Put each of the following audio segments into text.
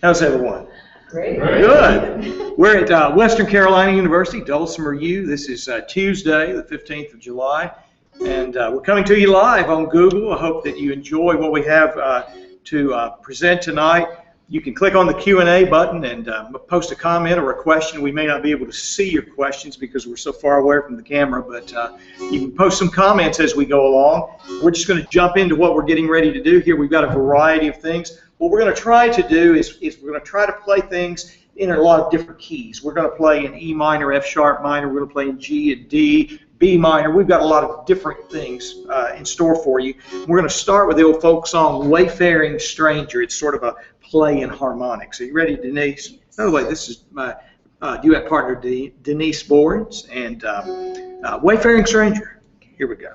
How's everyone? Great. Good. We're at Western Carolina University, Dulcimer U. This is Tuesday, the 15th of July, and we're coming to you live on Google. I hope that you enjoy what we have to present tonight. You can click on the Q&A button and post a comment or a question. We may not be able to see your questions because we're so far away from the camera, but you can post some comments as we go along. We're just going to jump into what we're getting ready to do here. We've got a variety of things. What we're going to try to do is we're going to try to play things in a lot of different keys. We're going to play in E minor, F sharp minor. We're going to play in G and D, B minor. We've got a lot of different things in store for you. We're going to start with the old folk song, Wayfaring Stranger. It's sort of a play in harmonics. Are you ready, Denise? By the way, this is my duet partner, Denise Borens, and Wayfaring Stranger. Here we go.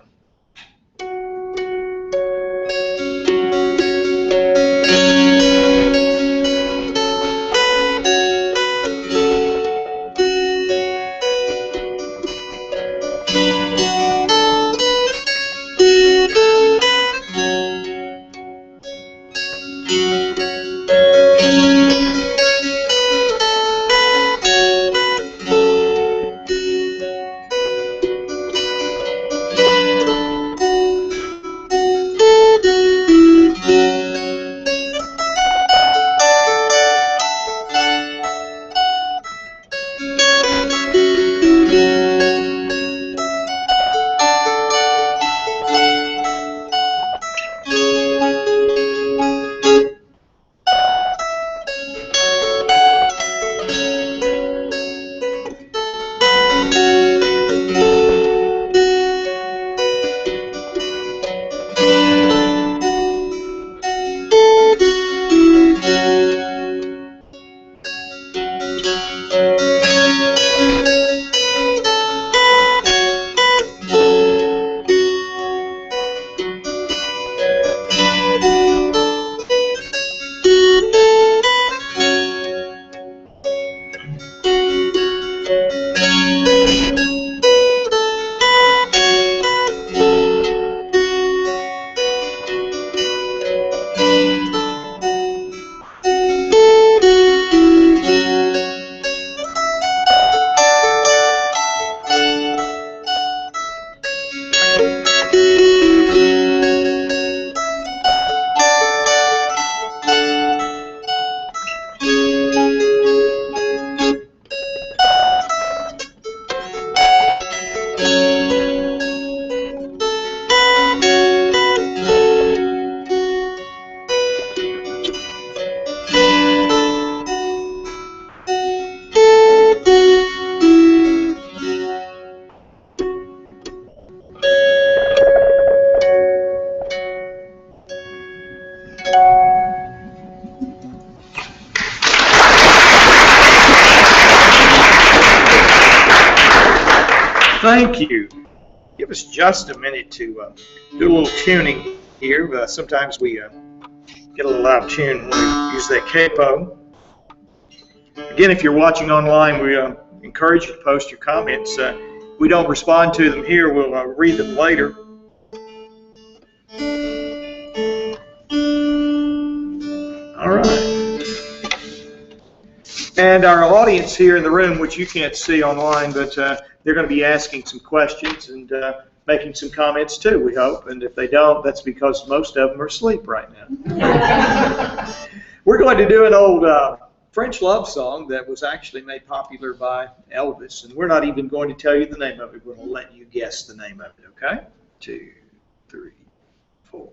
Thank you. Give us just a minute to do a little tuning here. Sometimes we get a little out of tune when we use that capo. Again, if you're watching online, we encourage you to post your comments. We don't respond to them here. We'll read them later. All right. And our audience here in the room, which you can't see online, but they're going to be asking some questions and making some comments too, we hope. And if they don't, that's because most of them are asleep right now. We're going to do an old French love song that was actually made popular by Elvis, and we're not even going to tell you the name of it. We're going to let you guess the name of it, okay? 2, 3, 4.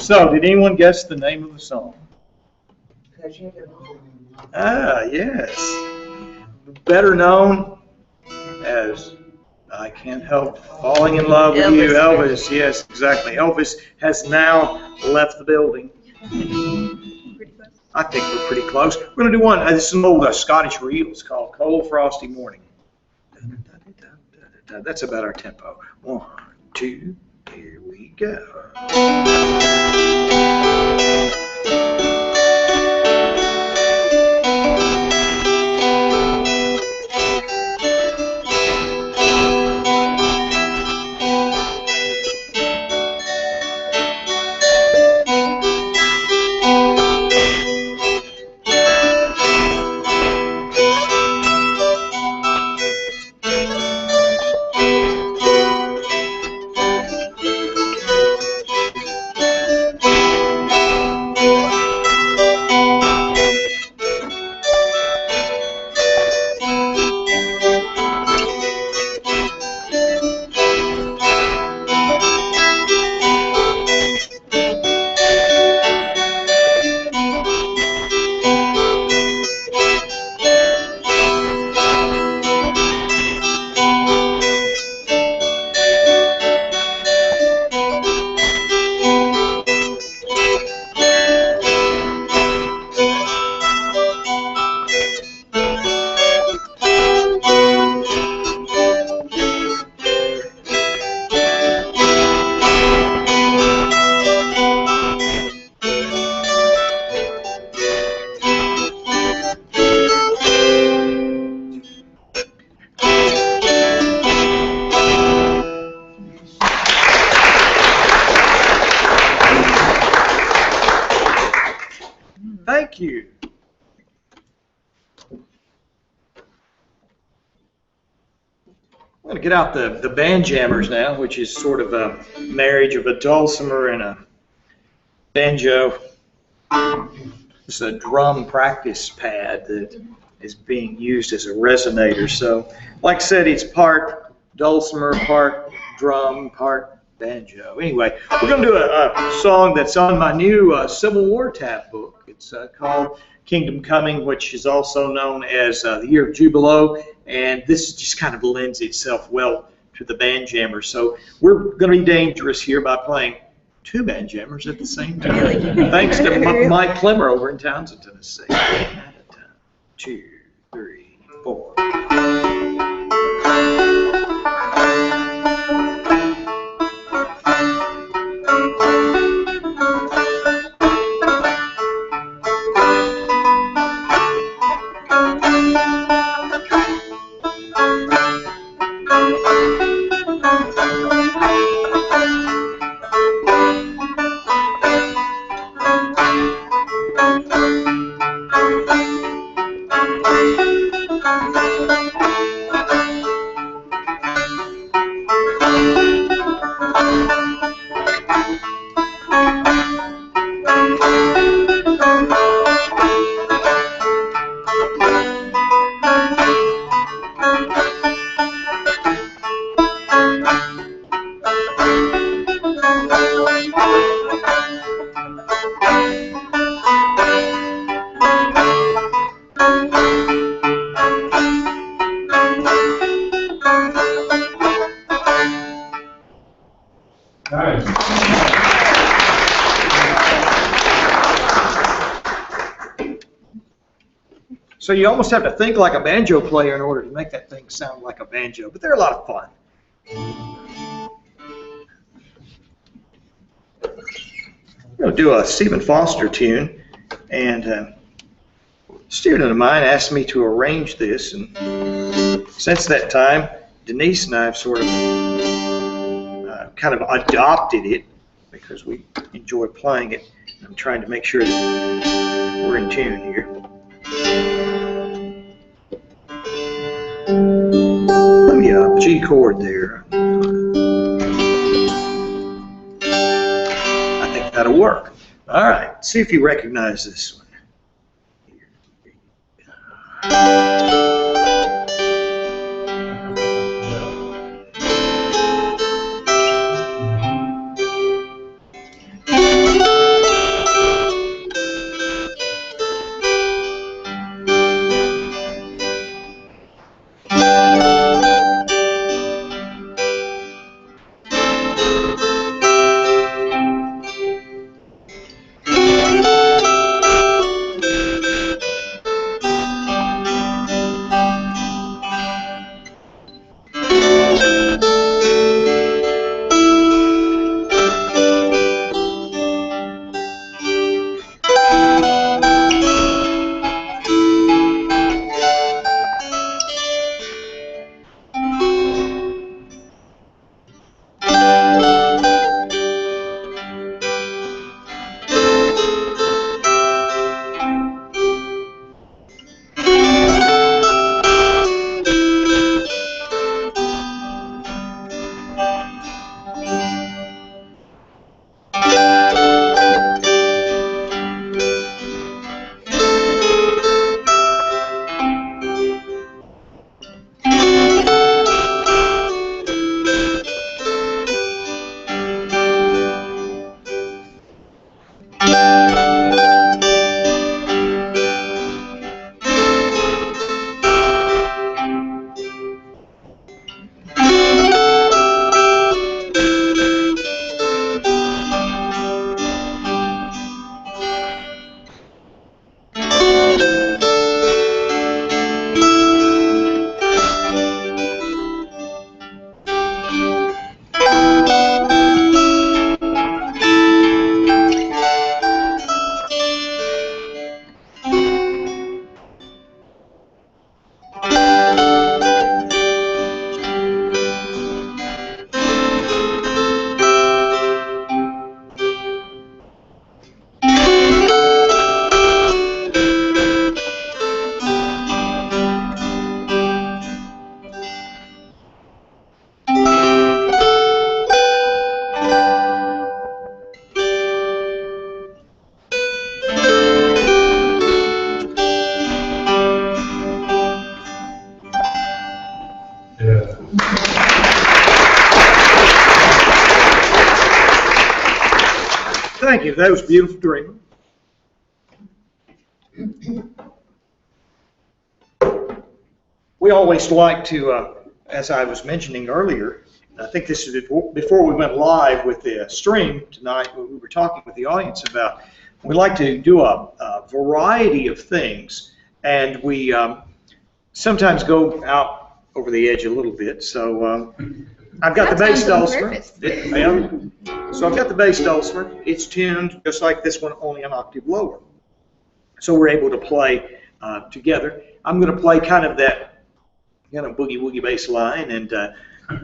So, did anyone guess the name of the song? Ah, yes. Better known as I Can't Help Falling in Love with You, Elvis. Yes, exactly. Elvis has now left the building. I think we're pretty close. We're going to do one. This is an old Scottish reel. It's called Cold Frosty Morning. That's about our tempo. 1, 2, here we go. Thank you. I'm going to get out the band jammers now, which is sort of a marriage of a dulcimer and a banjo. It's a drum practice pad that is being used as a resonator. So, like I said, it's part dulcimer, part drum, part banjo. Anyway, we're going to do a song that's on my new Civil War tab book. It's called Kingdom Coming, which is also known as the Year of Jubilo, and this just kind of lends itself well to the band jammers. So we're going to be dangerous here by playing two band jammers at the same time. Thanks to Mike Clemmer over in Townsend, Tennessee. 2, 3, 4. So you almost have to think like a banjo player in order to make that thing sound like a banjo, but they're a lot of fun. I'm going to do a Stephen Foster tune, and a student of mine asked me to arrange this, and since that time, Denise and I have sort of kind of adopted it because we enjoy playing it. I'm trying to make sure that we're in tune here. Let me G chord there. I think that'll work. All right, see if you recognize this one. Here. Thank you. That was beautiful dreaming. We always like to, as I was mentioning earlier, I think this is before we went live with the stream tonight, we were talking with the audience about, we like to do a variety of things, and we sometimes go out over the edge a little bit. So I've got the bass dulcimer. So I've got the bass dulcimer. It's tuned just like this one, only an octave lower. So we're able to play together. I'm going to play kind of that boogie woogie bass line, and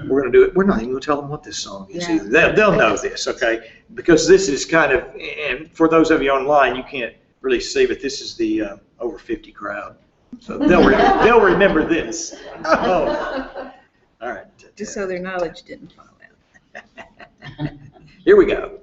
we're going to do it. We're not even going to tell them what this song is either. They'll know this, okay? Because this is kind of, and for those of you online, you can't really see, but this is the over 50 crowd. So they'll remember this. Oh. All right. Just so their knowledge didn't fall out. Here we go.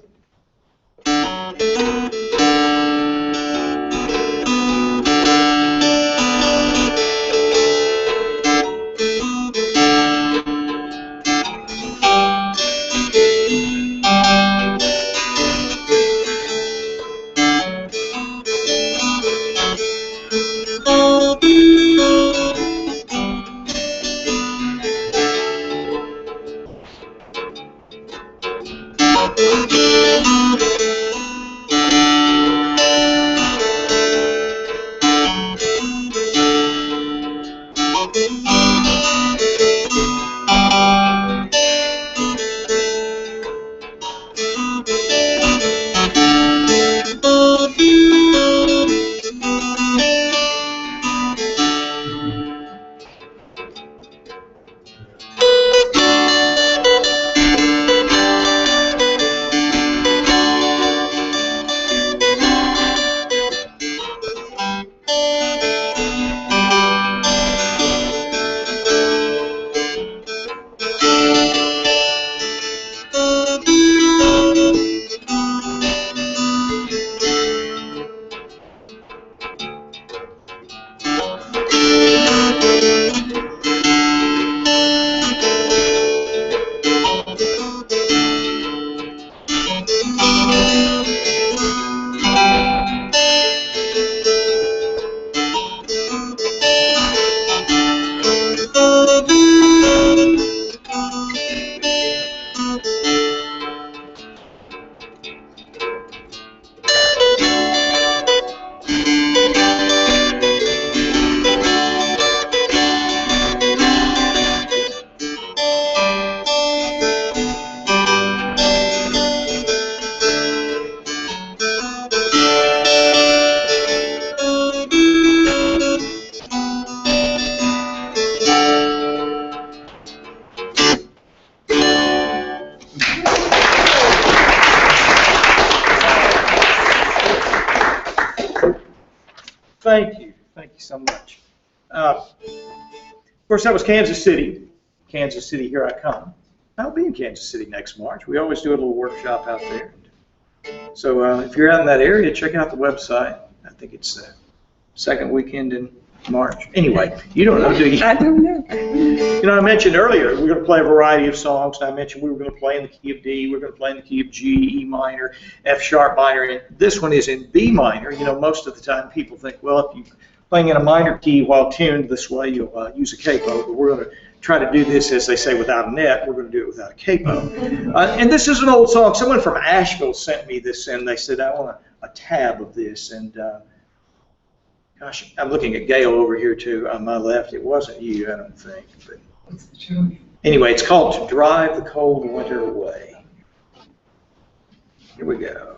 Thank you. Thank you so much. Of course, that was Kansas City. Kansas City, Here I Come. I'll be in Kansas City next March. We always do a little workshop out there. So if you're out in that area, check out the website. I think it's the second weekend in March. Anyway, you don't know, do you? I don't know. You know, I mentioned earlier we're going to play a variety of songs. And I mentioned we were going to play in the key of D. We're going to play in the key of G, E minor, F sharp minor. And this one is in B minor. You know, most of the time people think, well, if you're playing in a minor key while tuned this way, you'll use a capo. But we're going to try to do this, as they say, without a net. We're going to do it without a capo. And this is an old song. Someone from Asheville sent me this, and they said, I want a tab of this. And gosh, I'm looking at Gail over here, too, on my left. It wasn't you, I don't think. But anyway, it's called To Drive the Cold Winter Away. Here we go.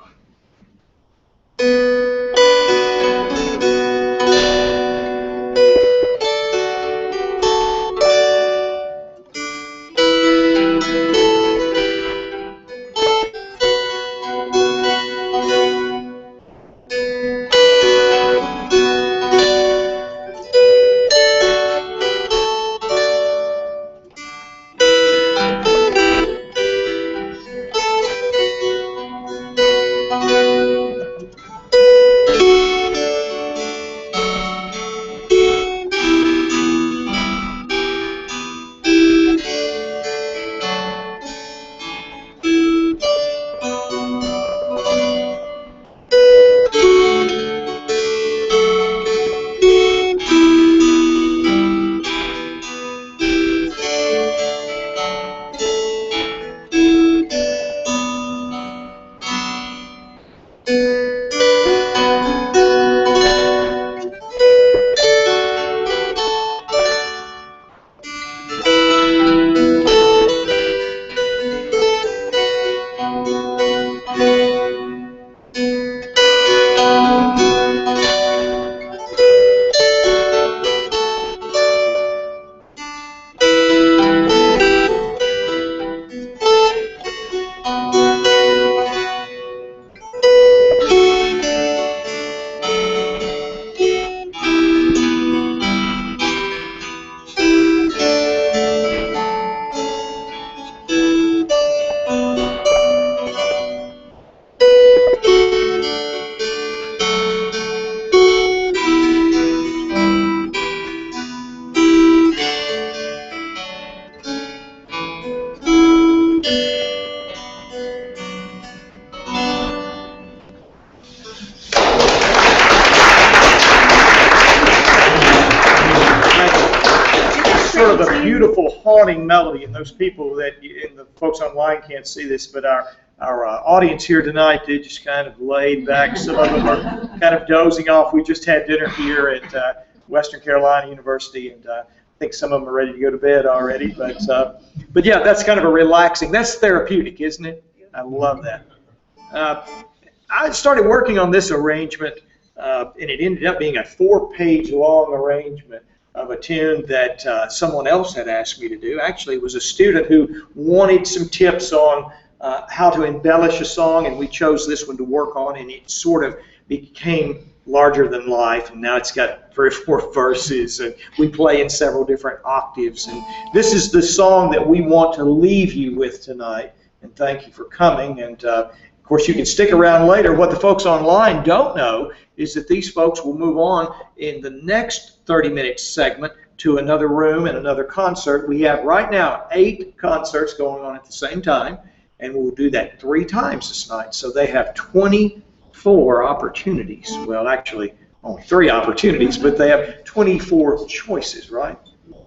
haunting melody, and those people and the folks online can't see this, but our audience here tonight, they just kind of laid back. Some of them are kind of dozing off. We just had dinner here at Western Carolina University, and I think some of them are ready to go to bed already. But yeah, that's kind of a relaxing. That's therapeutic, isn't it? I love that. I started working on this arrangement, and it ended up being a 4-page long arrangement of a tune that someone else had asked me to do. Actually, it was a student who wanted some tips on how to embellish a song, and we chose this one to work on, and it sort of became larger than life, and now it's got 3 or 4 verses, and we play in several different octaves. And this is the song that we want to leave you with tonight, and thank you for coming. And of course, you can stick around later. What the folks online don't know is that these folks will move on in the next 30-minute segment to another room and another concert. We have right now 8 concerts going on at the same time, and we'll do that 3 times this night. So they have 24 opportunities. Well, actually, only 3 opportunities, but they have 24 choices, right?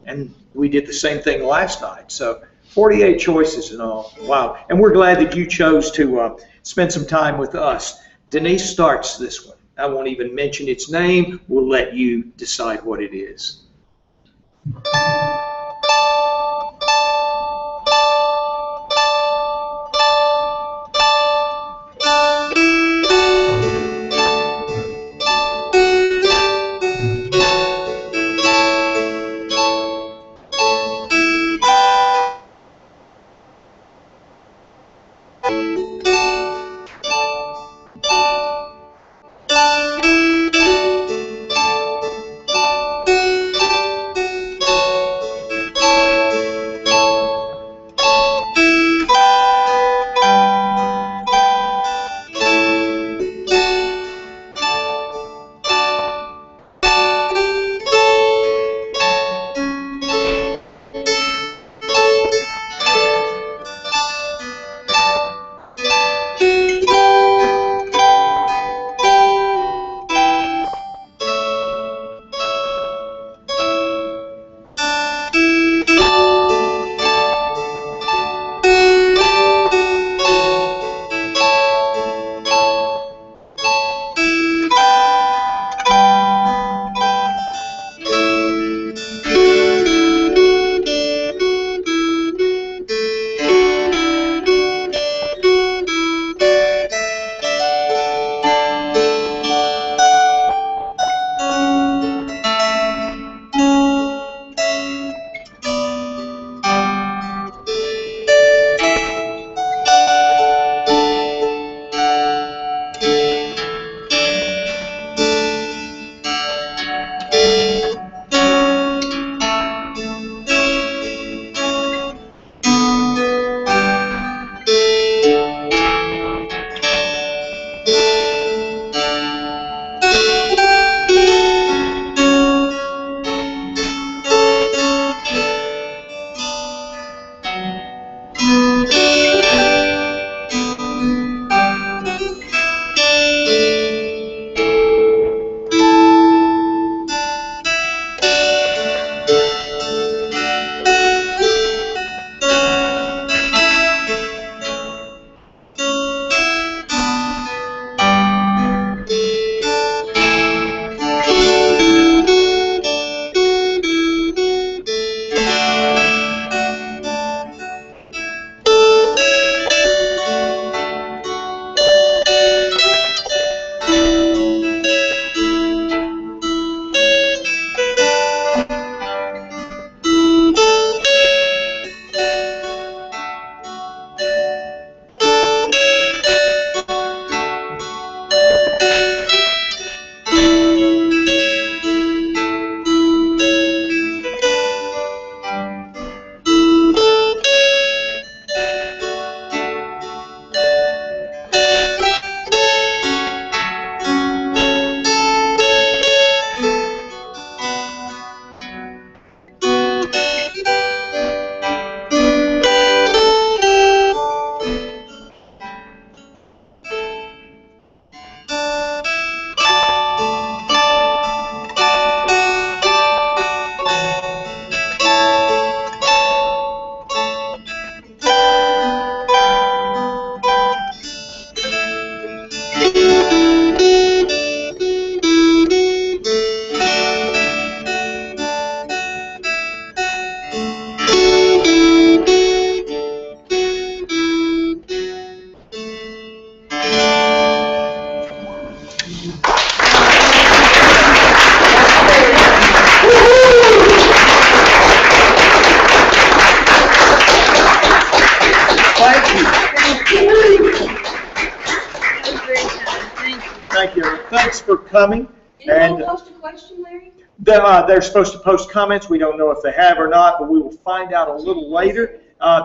And we did the same thing last night. So 48 choices in all. Wow. And we're glad that you chose to spend some time with us. Denise starts this one. I won't even mention its name. We'll let you decide what it is. coming. Didn't you post a question, Larry? They're supposed to post comments. We don't know if they have or not, but we will find out a little later.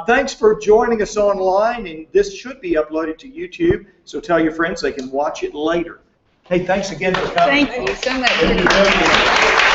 Thanks for joining us online, and this should be uploaded to YouTube, so tell your friends they can watch it later. Hey, thanks again for coming. Thank you so much.